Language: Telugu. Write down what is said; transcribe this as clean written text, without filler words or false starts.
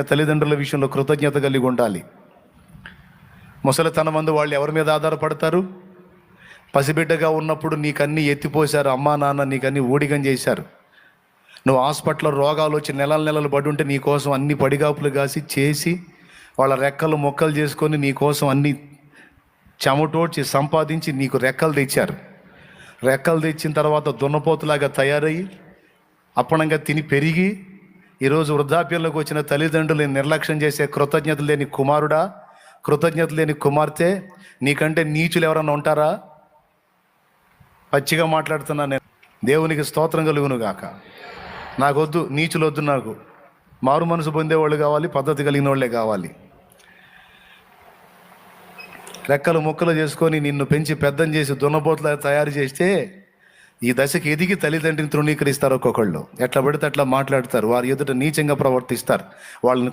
తల్లిదండ్రుల విషయంలో కృతజ్ఞత కలిగి ఉండాలి. ముసలితనం మందు వాళ్ళు ఎవరి మీద ఆధారపడతారు? పసిబిడ్డగా ఉన్నప్పుడు నీకన్నీ ఎత్తిపోశారు, అమ్మా నాన్న నీకన్నీ ఊడిగం చేశారు. నువ్వు హాస్పిటల్లో రోగాలు వచ్చి నెలలు పడి ఉంటే నీకోసం అన్ని పడిగాపులు కాసి చేసి వాళ్ళ రెక్కలు మొక్కలు చేసుకొని నీకోసం అన్ని చెమటోడ్చి సంపాదించి నీకు రెక్కలు తెచ్చారు. రెక్కలు తెచ్చిన తర్వాత దున్నపోతులాగా తయారయ్యి అప్పనంగా తిని పెరిగి ఈరోజు వృద్ధాప్యంలోకి వచ్చిన తల్లిదండ్రులు నిర్లక్ష్యం చేసే కృతజ్ఞత లేని కుమారుడా, కృతజ్ఞత లేని కుమార్తె, నీకంటే నీచులు ఎవరన్నా ఉంటారా? పచ్చిగా మాట్లాడుతున్నా నేను. దేవునికి స్తోత్రం కలుగును గాక. నాకొద్దు, నీచులు వద్దు. నాకు మారు మనసు పొందేవాళ్ళు కావాలి, పద్ధతి కలిగిన వాళ్ళే కావాలి. రెక్కలు ముక్కలు చేసుకొని నిన్ను పెంచి పెద్దం చేసి దున్నపోతులా తయారు చేస్తే ఈ దశకి ఎదిగి తల్లిదండ్రిని తృణీకరిస్తారు. ఒక్కొక్కళ్ళు ఎట్లా పడితే అట్లా మాట్లాడతారు, వారి ఎదుట నీచంగా ప్రవర్తిస్తారు, వాళ్ళని